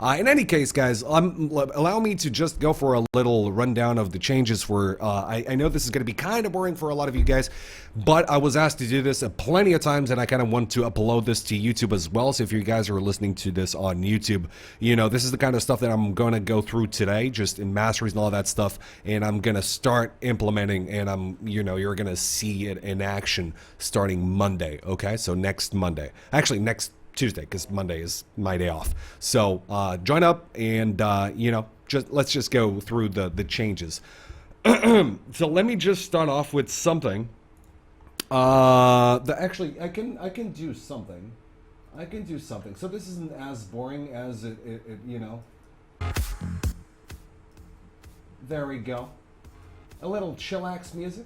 In any case, guys, allow me to just go for a little rundown of the changes for, I know this is going to be kind of boring for a lot of you guys, but I was asked to do this plenty of times, and I kind of want to upload this to YouTube as well. So if you guys are listening to this on YouTube, you know, this is the kind of stuff that I'm going to go through today, just in Masteries and all that stuff, and I'm going to start implementing, and you're going to see it in action starting Monday, okay? So next Monday. Actually, next Tuesday, because Monday is my day off. So join up and let's just go through the changes. So let me just start off with something. Actually I can do something. So this isn't as boring as it There we go. A little chillax music.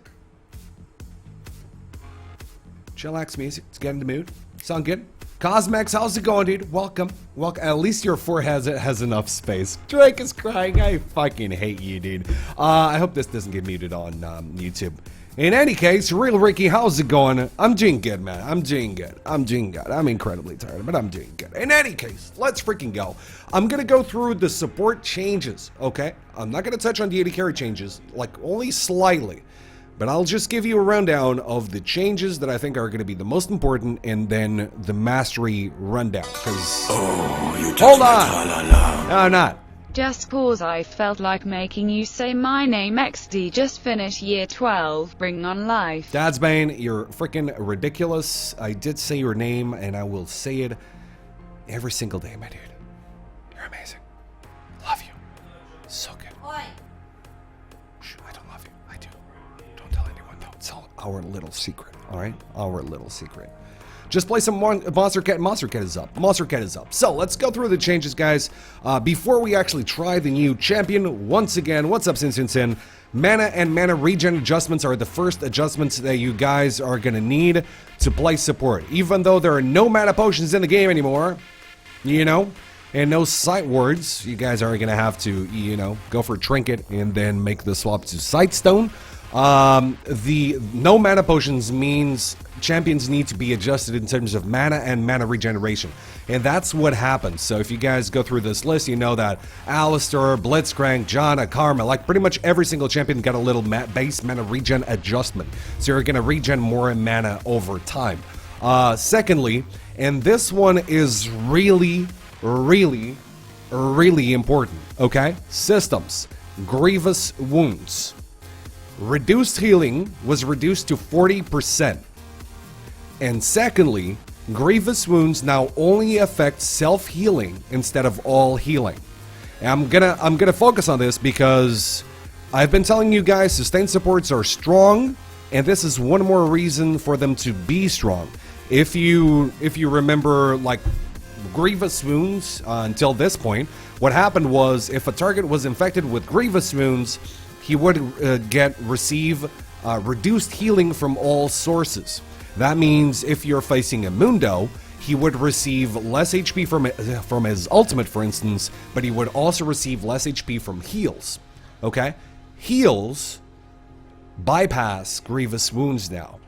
Chillax music. Let's get in the mood. Sound good? Cosmex, how's it going, dude? Welcome. At least your forehead has enough space. Drake is crying. I fucking hate you, dude. I hope this doesn't get muted on YouTube. In any case, Real Ricky, how's it going? I'm doing good, man. I'm doing good. I'm incredibly tired, but I'm doing good. In any case, let's freaking go. I'm going to go through the support changes, okay? I'm not going to touch on the AD carry changes, like only slightly. But I'll just give you a rundown of the changes that I think are going to be the most important, and then the mastery rundown. Because hold on, no, not. Just pause. I felt like making you say my name. XD. Just finished year 12. Bring on life. Dad's Bane, you're freaking ridiculous. I did say your name, and I will say it every single day, my dude. You're amazing. Love you. So good. I don't love you. I do. Don't tell anyone though. It's our little secret. All right, our little secret. Just play some Monster Cat. Monster Cat is up. Monster Cat is up. So let's go through the changes, guys. Before we actually try the new champion, once again, what's up, Sin? Mana and mana regen adjustments are the first adjustments that you guys are gonna need to play support. Even though there are no mana potions in the game anymore, and no sight words, you guys are gonna have to, go for Trinket and then make the swap to Sightstone. The no mana potions means champions need to be adjusted in terms of mana and mana regeneration, and that's what happens. So if you guys go through this list, you know that Alistar, Blitzcrank, Janna, Karma, like pretty much every single champion got a little base mana regen adjustment, so you're gonna regen more mana over time. Secondly, and this one is really important, okay? Systems. Grievous wounds. Reduced healing was reduced to 40%. And secondly, grievous wounds now only affect self-healing instead of all healing. And I'm gonna focus on this because I've been telling you guys sustained supports are strong, and this is one more reason for them to be strong. If you remember, like, grievous wounds until this point, what happened was if a target was infected with grievous wounds, he would receive reduced healing from all sources. That means if you're facing a Mundo, he would receive less HP from his ultimate, for instance, but he would also receive less HP from heals. Okay? Heals bypass grievous wounds now.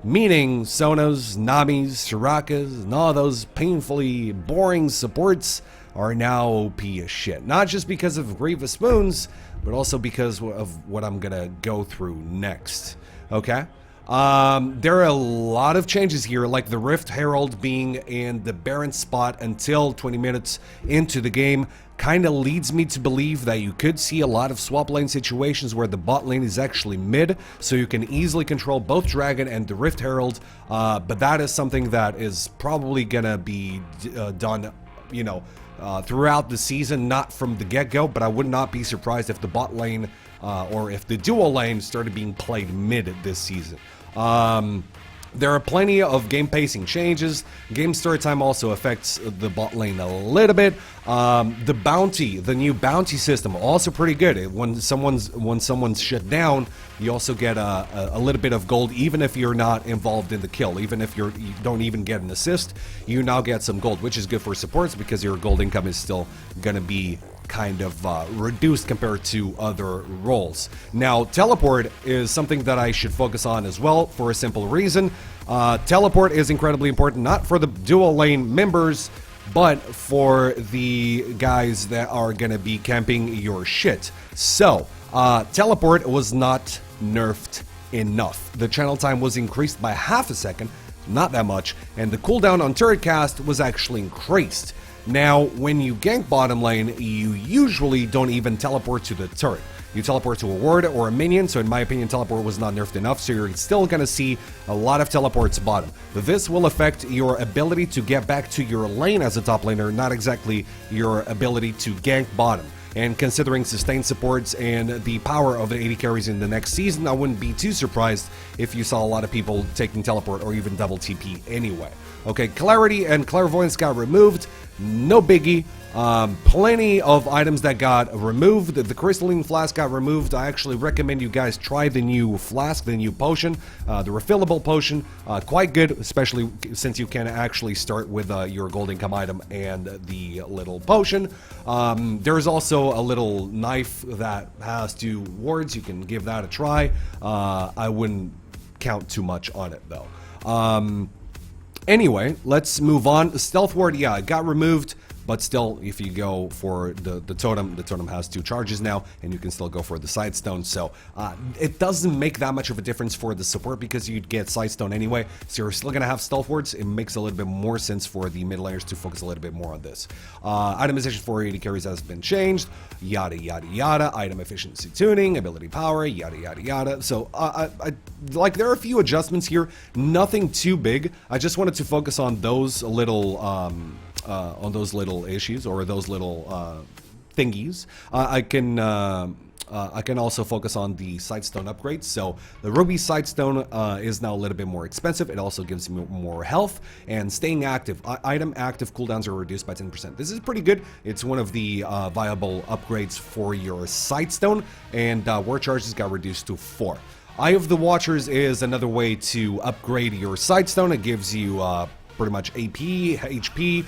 Meaning Sonos, Namis, Shirakas, and all those painfully boring supports are now OP as shit. Not just because of grievous wounds, but also because of what I'm gonna go through next. Okay? There are a lot of changes here, like the Rift Herald being in the Baron spot until 20 minutes into the game kind of leads me to believe that you could see a lot of swap lane situations where the bot lane is actually mid, so you can easily control both Dragon and the Rift Herald, but that is something that is probably gonna be done, throughout the season, not from the get-go, but I would not be surprised if the bot lane or if the dual lane started being played mid this season. There are plenty of game pacing changes. Game start time also affects the bot lane a little bit. The new bounty system, also pretty good. When someone's shut down, you also get a little bit of gold, even if you're not involved in the kill. Even if you don't even get an assist, you now get some gold, which is good for supports because your gold income is still gonna be kind of reduced compared to other roles. Now, teleport is something that I should focus on as well for a simple reason. Teleport is incredibly important, not for the dual lane members, but for the guys that are gonna be camping your shit. So, teleport was not nerfed enough. The channel time was increased by half a second, not that much, and the cooldown on turret cast was actually increased. Now, when you gank bottom lane, you usually don't even teleport to the turret. You teleport to a ward or a minion, so in my opinion, teleport was not nerfed enough, so you're still gonna see a lot of teleports bottom. This will affect your ability to get back to your lane as a top laner, not exactly your ability to gank bottom. And considering sustained supports and the power of the 80 carries in the next season, I wouldn't be too surprised if you saw a lot of people taking teleport or even double TP anyway. Okay, Clarity and Clairvoyance got removed, no biggie. Plenty of items that got removed. The Crystalline Flask got removed. I actually recommend you guys try the new flask, the new potion, the refillable potion. Quite good, especially since you can actually start with your gold income item and the little potion. There's also a little knife that has 2 wards. You can give that a try. I wouldn't count too much on it though. Anyway, let's move on. Stealth ward, yeah, it got removed. But still, if you go for the totem has 2 charges now, and you can still go for the Sightstone. So it doesn't make that much of a difference for the support because you'd get Sightstone anyway. So you're still going to have Stealth Wards. It makes a little bit more sense for the mid laners to focus a little bit more on this. Itemization for 80 carries has been changed. Yada, yada, yada. Item efficiency tuning, ability power, yada, yada, yada. So like there are a few adjustments here. Nothing too big. I just wanted to focus on those little... issues or those little thingies. I can also focus on the Sightstone upgrades. So the Ruby Sightstone is now a little bit more expensive. It also gives you more health and staying active. Item active cooldowns are reduced by 10%. This is pretty good. It's one of the viable upgrades for your Sightstone, and war charges got reduced to 4. Eye of the Watchers is another way to upgrade your Sightstone. It gives you pretty much AP, HP,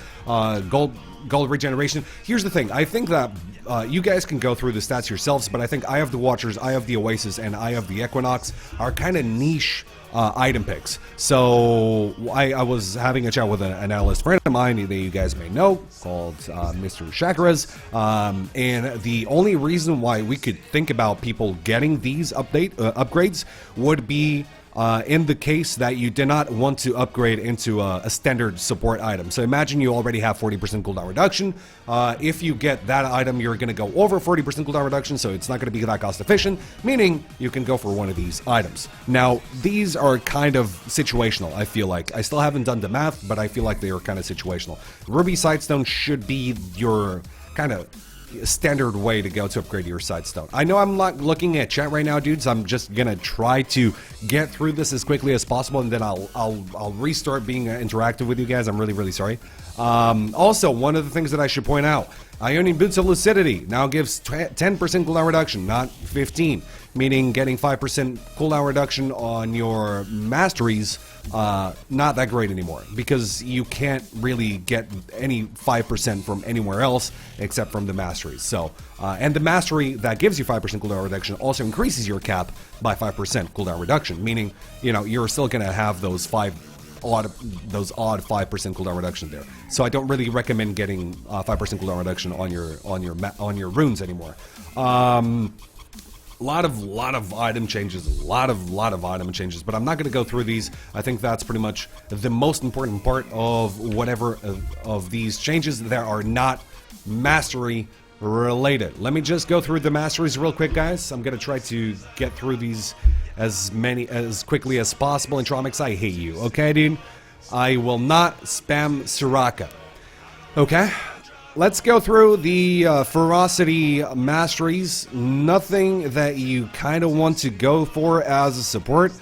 gold regeneration. Here's the thing. I think that you guys can go through the stats yourselves, but I think Eye of the Watchers, Eye of the Oasis, and Eye of the Equinox are kind of niche item picks. So I was having a chat with an analyst friend of mine that you guys may know called Mr. Chakras, and the only reason why we could think about people getting these upgrades would be in the case that you did not want to upgrade into a standard support item. So imagine you already have 40% cooldown reduction. If you get that item, you're going to go over 40% cooldown reduction, so it's not going to be that cost efficient, meaning you can go for one of these items. Now, these are kind of situational, I feel like. I still haven't done the math, but I feel like they are kind of situational. Ruby Sightstone should be your kind of standard way to go to upgrade your Sightstone. I know I'm not looking at chat right now, dudes. I'm just gonna try to get through this as quickly as possible, and then I'll restart being interactive with you guys. I'm really sorry. Also, one of the things that I should point out, Ionian Boots of Lucidity now gives 10% cooldown reduction, not 15, meaning getting 5% cooldown reduction on your Masteries, not that great anymore, because you can't really get any 5% from anywhere else except from the Masteries. So, and the Mastery that gives you 5% cooldown reduction also increases your cap by 5% cooldown reduction, meaning, you know, you're still going to have those odd 5% cooldown reduction there. So I don't really recommend getting 5% cooldown reduction on your runes anymore. Lot of item changes, a lot of item changes, but I'm not going to go through these. I think that's pretty much the most important part of whatever of these changes that are not mastery related. Let me just go through the masteries real quick, guys. I'm going to try to get through these as quickly as possible. And Tromix, I hate you, okay, dude? I will not spam Soraka. Okay? Let's go through the Ferocity Masteries. Nothing that you kind of want to go for as a support.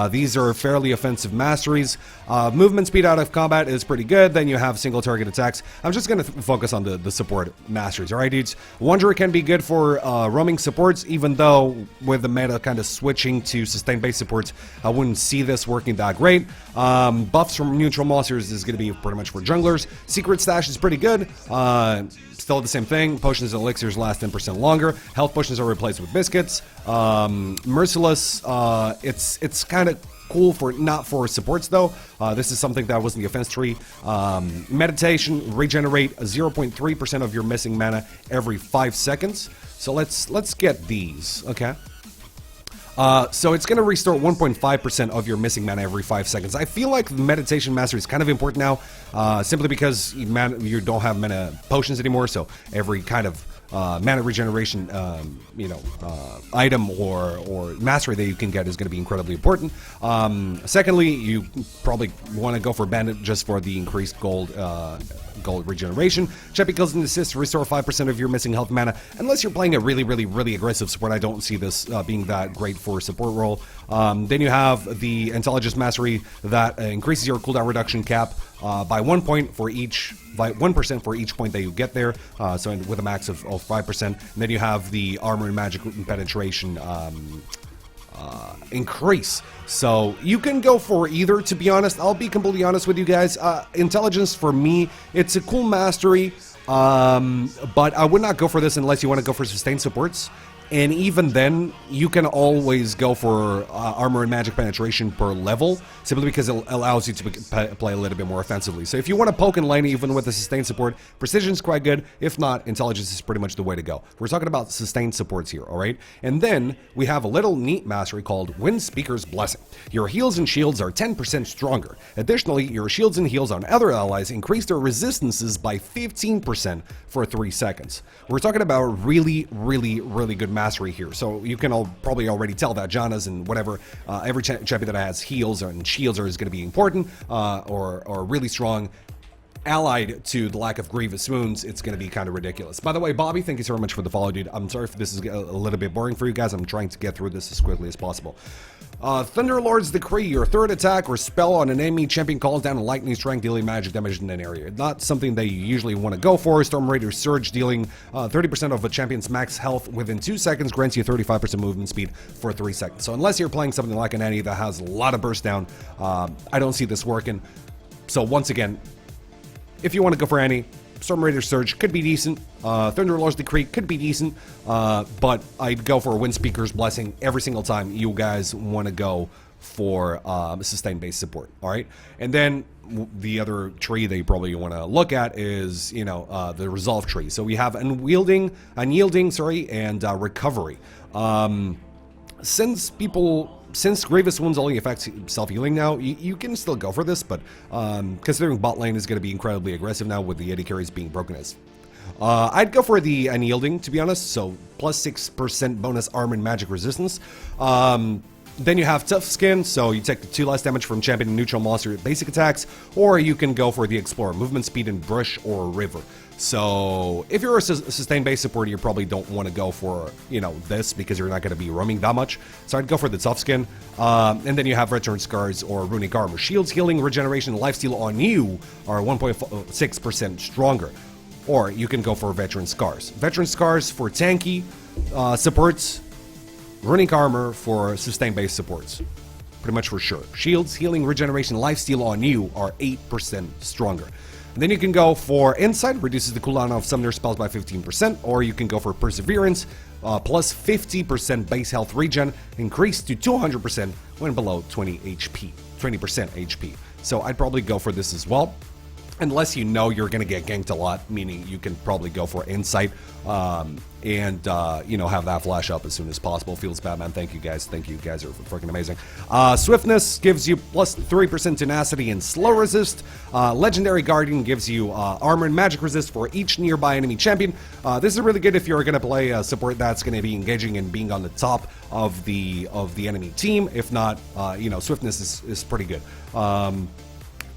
These are fairly offensive masteries. Movement speed out of combat is pretty good. Then you have single target attacks. I'm just going to focus on the support masteries. Alright, dudes? Wanderer can be good for roaming supports, even though with the meta kind of switching to sustained base supports, I wouldn't see this working that great. Buffs from neutral monsters is going to be pretty much for junglers. Secret Stash is pretty good. Still the same thing. Potions and elixirs last 10% longer. Health potions are replaced with biscuits. Merciless, it's kind of cool for not for supports though. This is something that was in the offense tree. Meditation, regenerate 0.3% of your missing mana every 5 seconds. So let's get these, okay? So it's going to restore 1.5% of your missing mana every 5 seconds. I feel like Meditation Mastery is kind of important now, simply because you don't have mana potions anymore, so every kind of mana regeneration, item or mastery that you can get is going to be incredibly important. Secondly, you probably want to go for Bandit just for the increased gold regeneration. Champion kills and assists restore 5% of your missing health mana. Unless you're playing a really aggressive support, I don't see this being that great for a support role. Then you have the Intelligence Mastery that increases your cooldown reduction cap by 1 point for each, by 1% for each point that you get there. So with a max of 5%. And then you have the Armor and Magic Penetration increase. So you can go for either, to be honest. I'll be completely honest with you guys. Intelligence, for me, it's a cool mastery, but I would not go for this unless you want to go for sustained supports. And even then, you can always go for Armor and Magic Penetration per level, simply because it allows you to play a little bit more offensively. So if you want to poke in lane, even with the sustained support, Precision is quite good. If not, Intelligence is pretty much the way to go. We're talking about sustained supports here, alright? And then, we have a little neat mastery called Wind Speaker's Blessing. Your heals and shields are 10% stronger. Additionally, your shields and heals on other allies increase their resistances by 15% for 3 seconds. We're talking about really good mastery here. So you can probably already tell that Janna's and whatever, every champion that has heals and shields is going to be important, or really strong. Allied to the lack of grievous wounds, it's going to be kind of ridiculous. By the way, Bobby, thank you so much for the follow, dude. I'm sorry if this is a little bit boring for you guys. I'm trying to get through this as quickly as possible. Thunderlord's Decree. Your third attack or spell on an enemy champion calls down a lightning strike, dealing magic damage in an area. Not something that you usually want to go for. Storm Raider Surge, dealing 30% of a champion's max health within 2 seconds, grants you 35% movement speed for 3 seconds. So unless you're playing something like an Annie that has a lot of burst down, I don't see this working. So once again, if you want to go for Annie, Storm Raider Surge could be decent. Thunderlord's Decree could be decent. But I'd go for Wind Speaker's Blessing every single time you guys want to go for sustained-based support. All right? And then the other tree that you probably want to look at is, the Resolve tree. So we have Unyielding, and Recovery. Since Grievous Wounds only affects self-healing now, you can still go for this, but considering bot lane is going to be incredibly aggressive now with the AD carries being broken as... I'd go for the Unyielding, to be honest, so plus 6% bonus armor and magic resistance. Then you have Tough Skin, so you take the 2 less damage from champion and neutral monster basic attacks, or you can go for the Explorer, movement speed in Brush or River. So if you're a sustained base supporter, you probably don't want to go for, this, because you're not going to be roaming that much. So I'd go for the Tough Skin. And then you have Veteran Scars or Runic Armor. Shields, healing, regeneration, and lifesteal on you are 1.6% stronger. Or you can go for Veteran Scars. Veteran Scars for tanky supports. Runic Armor for sustained base supports. Pretty much for sure. Shields, healing, regeneration, lifesteal on you are 8% stronger. And then you can go for Insight, reduces the cooldown of Summoner spells by 15%, or you can go for Perseverance, plus 50% base health regen, increased to 200% when below 20 HP, 20% HP. So I'd probably go for this as well. Unless you know you're going to get ganked a lot, meaning you can probably go for Insight and have that flash up as soon as possible. Feels bad, man. Thank you guys. Thank you guys are freaking amazing. Swiftness gives you plus 3% tenacity and slow resist. Legendary Guardian gives you armor and magic resist for each nearby enemy champion. This is really good if you're going to play a support that's going to be engaging and being on the top of the enemy team. If not, Swiftness is pretty good.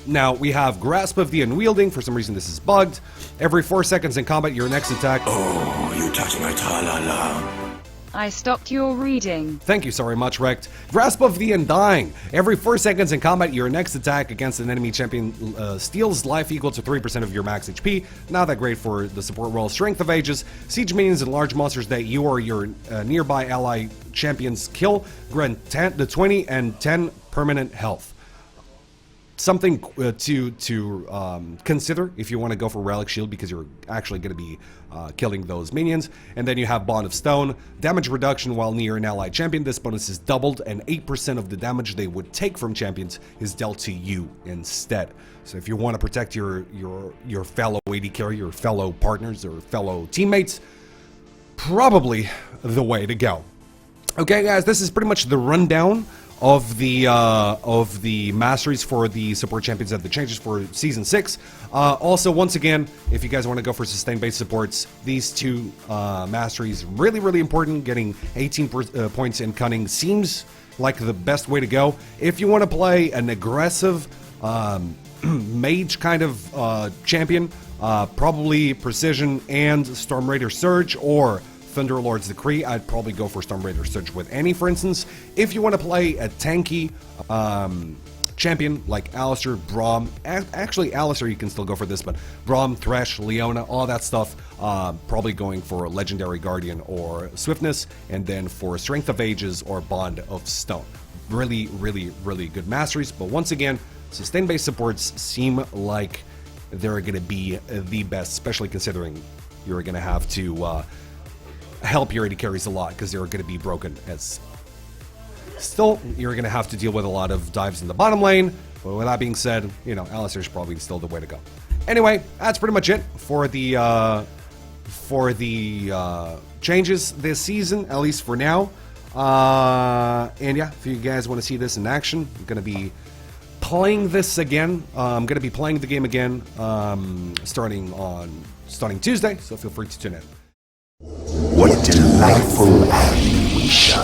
Now, we have Grasp of the Unyielding. For some reason, this is bugged. Every 4 seconds in combat, your next attack... Oh, you touch my tra-la-la. I stopped your reading. Thank you so much, Wrecked. Grasp of the Undying. Every 4 seconds in combat, your next attack against an enemy champion steals life equal to 3% of your max HP. Not that great for the support role. Strength of Ages. Siege minions and large monsters that you or your nearby ally champions kill grant 20 and 10 permanent health. something to consider if you want to go for Relic Shield, because you're actually going to be killing those minions. And then you have Bond of Stone, damage reduction while near an allied champion. This bonus is doubled, and 8% of the damage they would take from champions is dealt to you instead. So if you want to protect your fellow AD carry, your fellow partners or fellow teammates, probably the way to go. Okay, guys, this is pretty much the rundown of the masteries for the support champions and the changes for season 6. Also, once again, if you guys want to go for sustained base supports, these two masteries really important. Getting 18 points in cunning seems like the best way to go. If you want to play an aggressive mage kind of champion, probably precision and Storm Raider Surge or Thunderlord's Decree. I'd probably go for Storm Raider Surge with any, for instance. If you want to play a tanky champion like Alistair, Braum, actually Alistair you can still go for this, but Braum, Thresh, Leona, all that stuff, probably going for Legendary Guardian or Swiftness, and then for Strength of Ages or Bond of Stone. Really good masteries, but once again, sustained base supports seem like they're going to be the best, especially considering you're going to have to help your AD carries a lot, because they're going to be broken as... Still, you're going to have to deal with a lot of dives in the bottom lane, but with that being said, you know, Alistair's probably still the way to go. Anyway, that's pretty much it for the changes this season, at least for now. And yeah, if you guys want to see this in action, I'm going to be playing this again. I'm going to be playing the game again starting Tuesday, so feel free to tune in. What delightful animation.